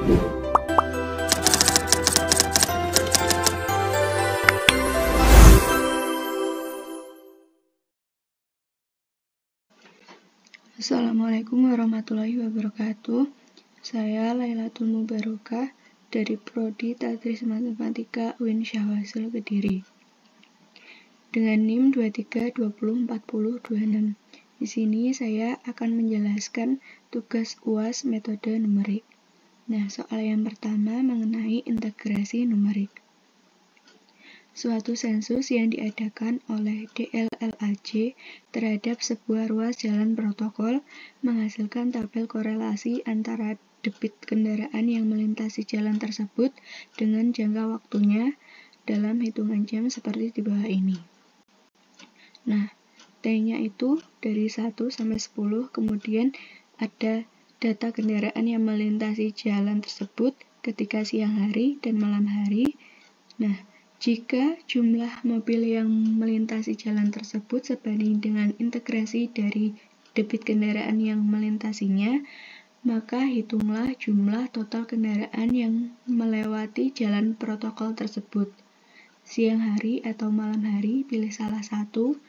Assalamualaikum warahmatullahi wabarakatuh. Saya Lailatul Mubarokah dari Prodi Tadris Matematika UIN Syahwasil Kediri. Dengan NIM 23204026. Di sini saya akan menjelaskan tugas UAS metode numerik. Nah, soal yang pertama mengenai integrasi numerik. Suatu sensus yang diadakan oleh DLLAJ terhadap sebuah ruas jalan protokol menghasilkan tabel korelasi antara debit kendaraan yang melintasi jalan tersebut dengan jangka waktunya dalam hitungan jam seperti di bawah ini. Nah, T-nya itu dari 1 sampai 10, kemudian ada data kendaraan yang melintasi jalan tersebut ketika siang hari dan malam hari. Nah, jika jumlah mobil yang melintasi jalan tersebut sebanding dengan integrasi dari debit kendaraan yang melintasinya, maka hitunglah jumlah total kendaraan yang melewati jalan protokol tersebut. Siang hari atau malam hari, pilih salah satu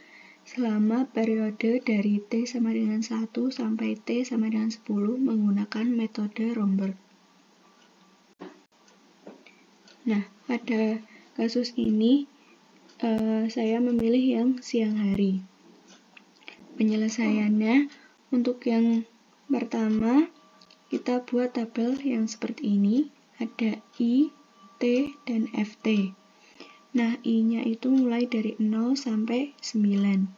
selama periode dari T sama dengan 1 sampai T sama dengan 10 menggunakan metode Romberg. Nah, pada kasus ini saya memilih yang siang hari. Penyelesaiannya untuk yang pertama kita buat tabel yang seperti ini, ada I, T, dan FT. Nah, I-nya itu mulai dari 0 sampai 9.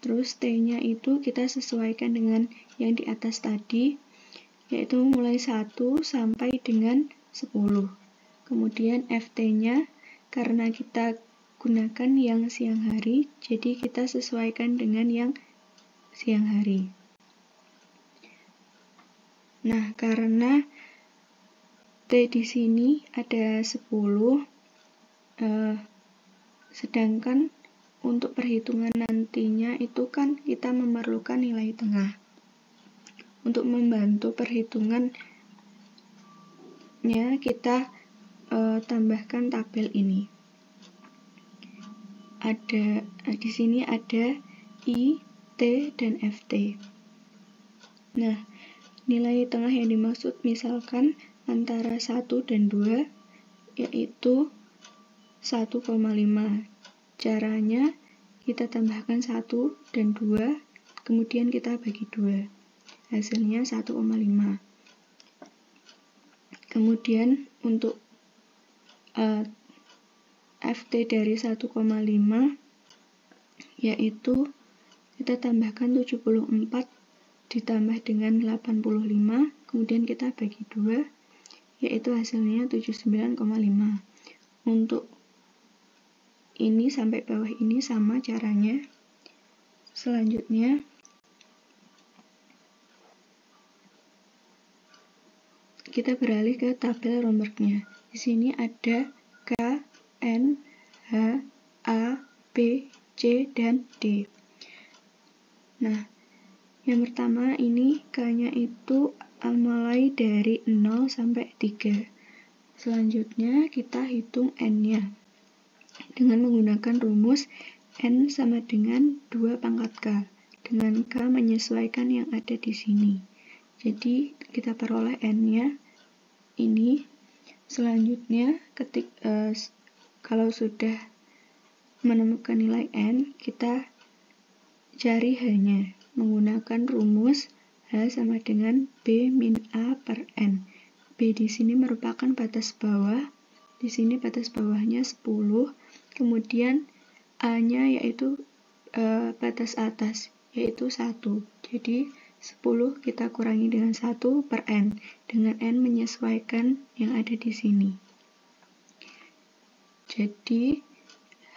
Terus T-nya itu kita sesuaikan dengan yang di atas tadi, yaitu mulai 1 sampai dengan 10. Kemudian FT-nya, karena kita gunakan yang siang hari, jadi kita sesuaikan dengan yang siang hari. Nah, karena T di sini ada 10, sedangkan untuk perhitungan nantinya itu kan kita memerlukan nilai tengah. Untuk membantu perhitungannya, kita tambahkan tabel ini. Di sini ada I, T, dan FT. Nah, nilai tengah yang dimaksud misalkan antara 1 dan 2, yaitu 1,5. Caranya, kita tambahkan 1 dan 2, kemudian kita bagi 2. Hasilnya 1,5. Kemudian, untuk FT dari 1,5 yaitu kita tambahkan 74 ditambah dengan 85, kemudian kita bagi 2, yaitu hasilnya 79,5. Untuk ini sampai bawah ini sama caranya. Selanjutnya kita beralih ke tabel Rombergnya. Di sini ada K, N, H, A, B, C, dan D. Nah, yang pertama ini K-nya itu mulai dari 0 sampai 3. Selanjutnya kita hitung N-nya dengan menggunakan rumus N sama dengan 2 pangkat K, dengan K menyesuaikan yang ada di sini. Jadi kita peroleh N-nya ini. Selanjutnya kalau sudah menemukan nilai N, kita cari H-nya menggunakan rumus H sama dengan B min A per N. B di sini merupakan batas bawah, di sini batas bawahnya 10, kemudian A-nya yaitu batas atas, yaitu 1. Jadi 10 kita kurangi dengan 1 per N, dengan N menyesuaikan yang ada di sini. Jadi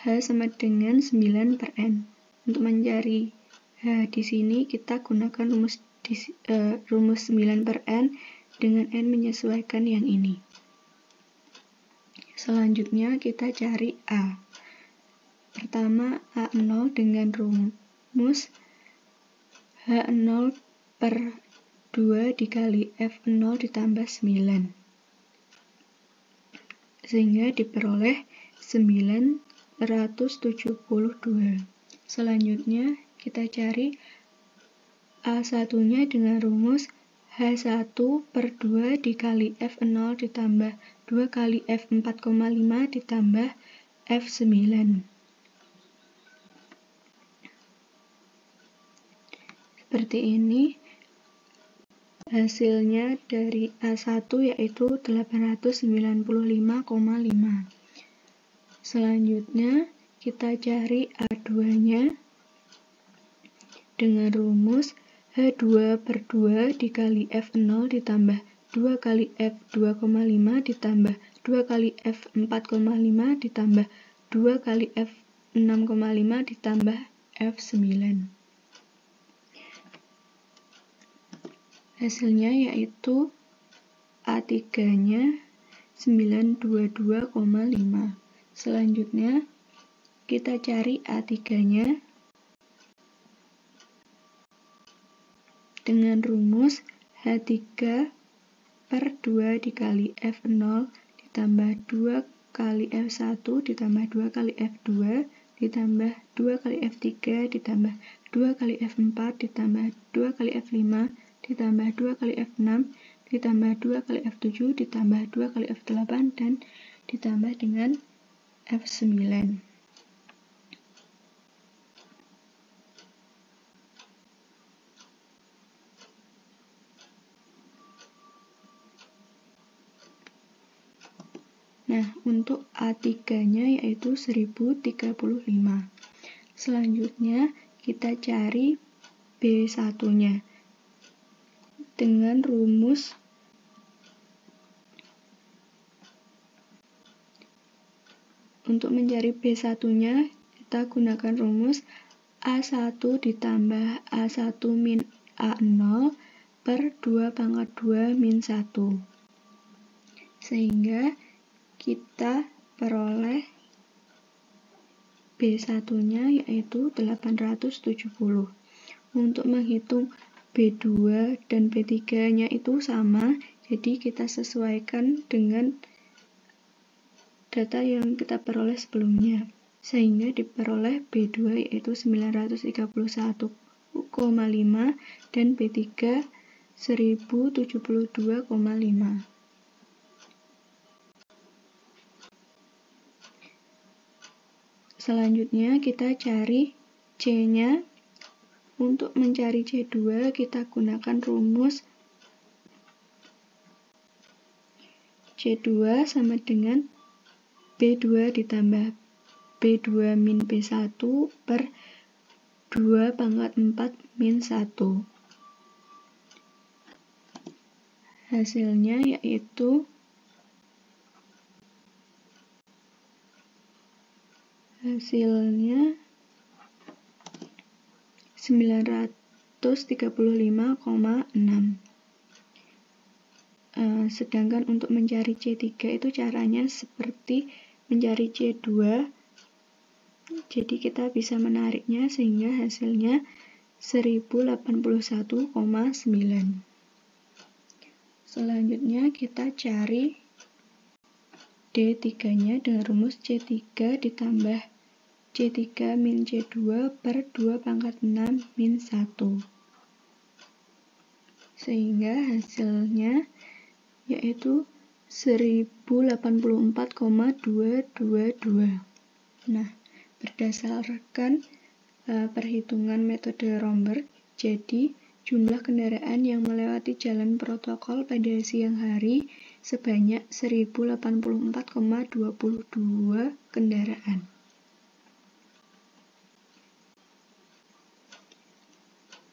H sama dengan 9 per N. Untuk mencari H di sini kita gunakan rumus 9 per N dengan N menyesuaikan yang ini. Selanjutnya kita cari A. Pertama A0 dengan rumus H0 per 2 dikali F0 ditambah 9. Sehingga diperoleh 972. Selanjutnya kita cari A1-nya dengan rumus H1 per 2 dikali F0 ditambah 2 kali F4,5 ditambah F9. Seperti ini. Hasilnya dari A1 yaitu 895,5. Selanjutnya kita cari A2-nya dengan rumus H2 per 2 dikali F0 ditambah 2 kali F2,5 ditambah 2 kali F4,5 ditambah 2 kali F6,5 ditambah F9. Hasilnya yaitu A3-nya 922,5. Selanjutnya kita cari A3-nya dengan rumus H3 per 2 dikali F0 ditambah 2 kali F1 ditambah 2 kali F2 ditambah 2 kali F3 ditambah 2 kali F4 ditambah 2 kali F5 ditambah 2 kali F6 ditambah 2 kali F7 ditambah 2 kali F8 dan ditambah dengan F9. Nah, untuk A3-nya yaitu 1035. Selanjutnya kita cari B1-nya dengan rumus untuk mencari B1-nya kita gunakan rumus A1 ditambah A1 min A0 per 2 pangkat 2 min 1. Sehingga kita peroleh B1-nya yaitu 870. Untuk menghitung B2 dan B3-nya itu sama, jadi kita sesuaikan dengan data yang kita peroleh sebelumnya. Sehingga diperoleh B2 yaitu 931,5 dan B3 1072,5. Selanjutnya kita cari C-nya. Untuk mencari C2 kita gunakan rumus C2 sama dengan B2 ditambah B2 min B1 per 2 pangkat 4 min 1. Hasilnya yaitu hasilnya 935,6. Sedangkan untuk mencari C3 itu caranya seperti mencari C2. Jadi kita bisa menariknya sehingga hasilnya 1081,9. Selanjutnya kita cari D3-nya dengan rumus C3 ditambah C3 min C2 per 2 pangkat 6 min 1. Sehingga hasilnya yaitu 1084,222. Nah, berdasarkan perhitungan metode Romberg, jadi jumlah kendaraan yang melewati jalan protokol pada siang hari sebanyak 1084,22 kendaraan.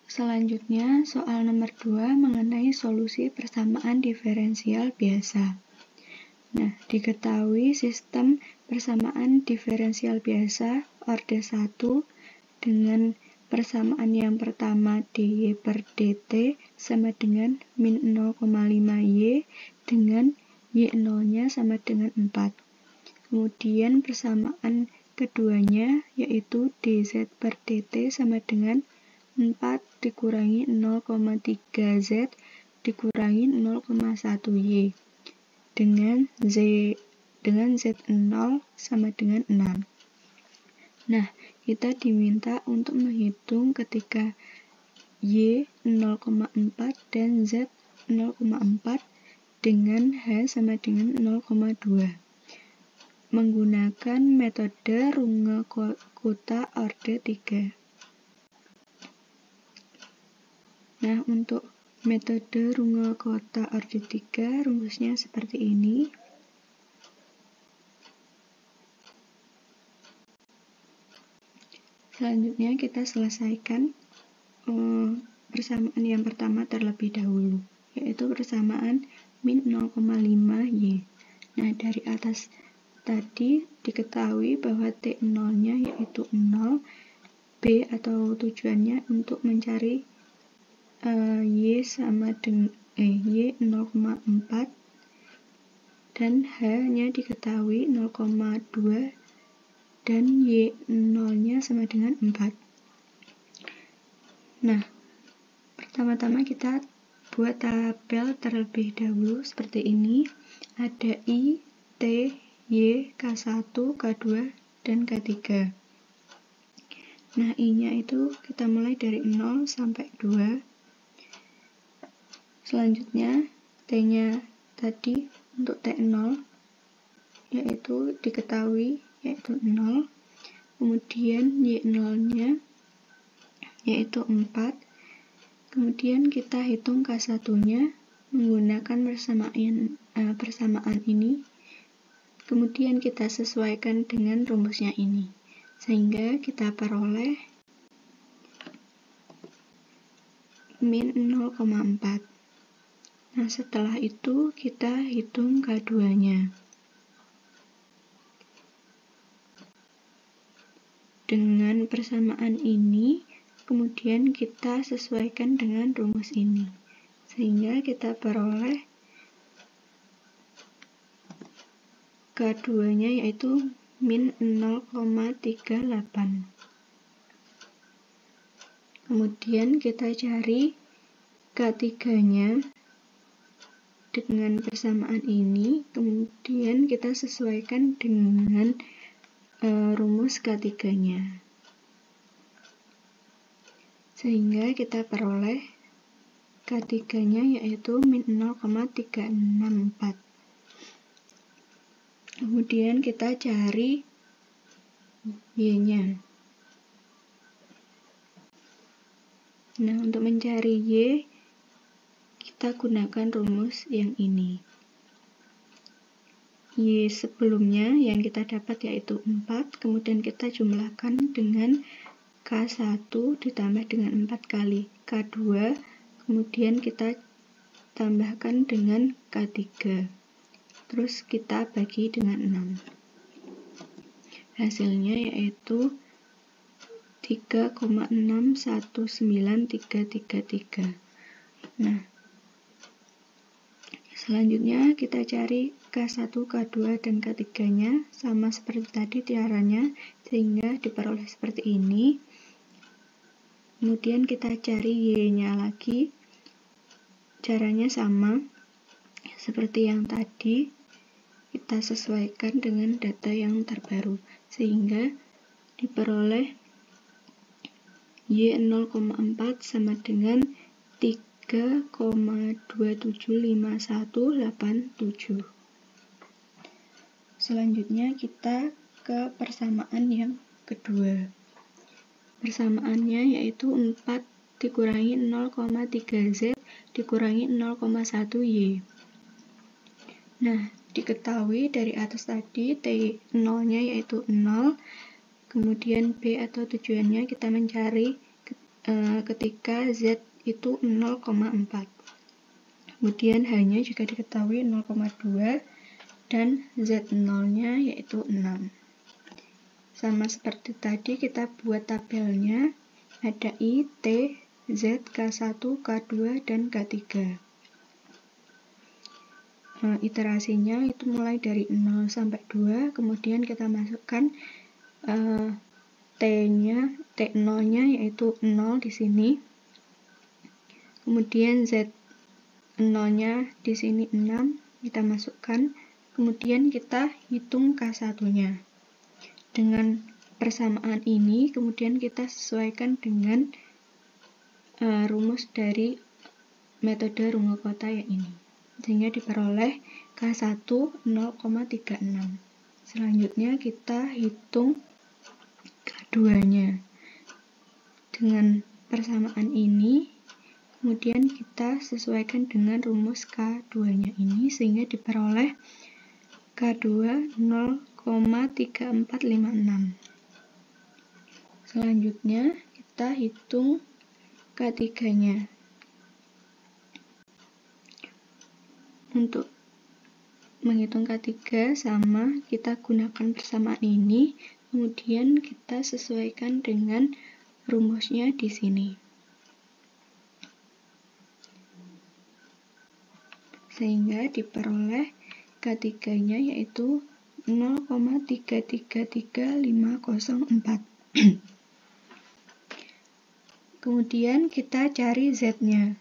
Selanjutnya, soal nomor 2 mengenai solusi persamaan diferensial biasa. Nah, diketahui sistem persamaan diferensial biasa orde 1 dengan persamaan yang pertama dy per dt sama dengan min 0,5y dengan y0-nya sama dengan 4. Kemudian persamaan keduanya yaitu dz per dt sama dengan 4 dikurangi 0,3z dikurangi 0,1Y dengan Z0 sama dengan 6. Nah, kita diminta untuk menghitung ketika Y 0,4 dan Z 0,4 dengan H sama dengan 0,2 menggunakan metode Runge-Kutta orde 3. Nah, untuk metode Runge-Kutta orde 3 rumusnya seperti ini. Selanjutnya kita selesaikan persamaan yang pertama terlebih dahulu, yaitu persamaan min 0,5Y. Nah, dari atas tadi diketahui bahwa T0-nya yaitu 0, B atau tujuannya untuk mencari Y sama dengan Y 0,4 dan H-nya diketahui 0,2 dan Y 0-nya sama dengan 4. Nah, pertama-tama kita buat tabel terlebih dahulu seperti ini. Ada I, T, Y, K1, K2, dan K3. Nah, I-nya itu kita mulai dari 0 sampai 2. Selanjutnya, T-nya tadi untuk T0 yaitu diketahui yaitu 0. Kemudian Y0-nya yaitu 4. Kemudian kita hitung K1-nya menggunakan persamaan ini. Kemudian kita sesuaikan dengan rumusnya ini. Sehingga kita peroleh min 0,4. Nah, setelah itu kita hitung K2-nya. Dengan persamaan ini, kemudian kita sesuaikan dengan rumus ini. Sehingga kita peroleh K2-nya yaitu min 0,38. Kemudian kita cari K3-nya dengan persamaan ini, kemudian kita sesuaikan dengan rumus K3-nya. Sehingga kita peroleh K3-nya yaitu min 0,364. Kemudian kita cari Y-nya. Nah, untuk mencari Y, kita gunakan rumus yang ini. Y sebelumnya yang kita dapat yaitu 4, kemudian kita jumlahkan dengan K1 ditambah dengan 4 kali K2, kemudian kita tambahkan dengan K3. Terus kita bagi dengan 6. Hasilnya yaitu 3,619333. Nah, selanjutnya kita cari K1, K2, dan K3-nya sama seperti tadi caranya, sehingga diperoleh seperti ini. Kemudian kita cari Y-nya lagi. Caranya sama seperti yang tadi, kita sesuaikan dengan data yang terbaru, sehingga diperoleh Y 0,4 sama dengan 3,275187. Selanjutnya kita ke persamaan yang kedua. Persamaannya yaitu 4 dikurangi 0,3Z dikurangi 0,1Y. Nah, diketahui dari atas tadi T0-nya yaitu 0, kemudian B atau tujuannya kita mencari ketika Z itu 0,4. Kemudian H-nya juga diketahui 0,2 dan Z0-nya yaitu 6. Sama seperti tadi kita buat tabelnya, ada I, T, Z, K1, K2, dan K3. Iterasinya itu mulai dari 0 sampai 2, kemudian kita masukkan T0-nya yaitu 0 di sini. Kemudian Z 0-nya di sini 6, kita masukkan, kemudian kita hitung K1-nya. Dengan persamaan ini, kemudian kita sesuaikan dengan rumus dari metode rungu kota yang ini. Sehingga diperoleh K1 0,36. Selanjutnya kita hitung K2-nya. Dengan persamaan ini, kemudian kita sesuaikan dengan rumus K2-nya ini, sehingga diperoleh K2 0,3456. Selanjutnya kita hitung K3-nya. Untuk menghitung K3 sama, kita gunakan persamaan ini, kemudian kita sesuaikan dengan rumusnya di sini. Sehingga diperoleh K3-nya yaitu 0,333504. Kemudian kita cari Z-nya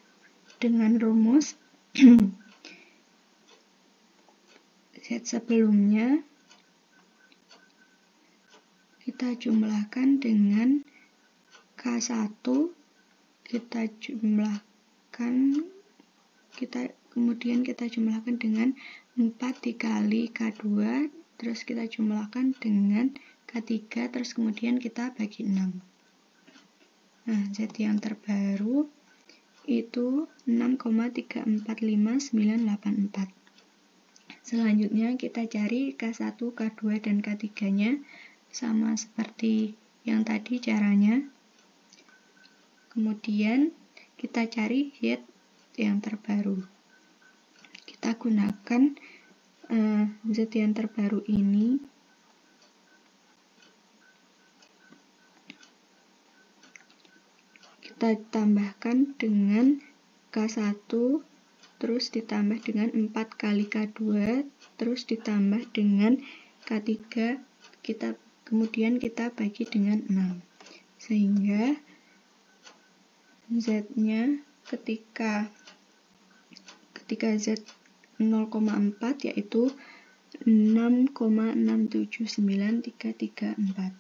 dengan rumus Z sebelumnya kita jumlahkan dengan K1, kemudian kita jumlahkan dengan 4 dikali K2, terus kita jumlahkan dengan K3, terus kemudian kita bagi 6. Nah, Z yang terbaru itu 6,345984. Selanjutnya kita cari K1, K2, dan K3-nya, sama seperti yang tadi caranya. Kemudian kita cari Z yang terbaru. Kita gunakan Z yang terbaru ini. Kita tambahkan dengan K1, terus ditambah dengan 4 kali K2, terus ditambah dengan K3, kemudian kita bagi dengan 6. Sehingga Z-nya ketika Z 0,4 yaitu 6,679334.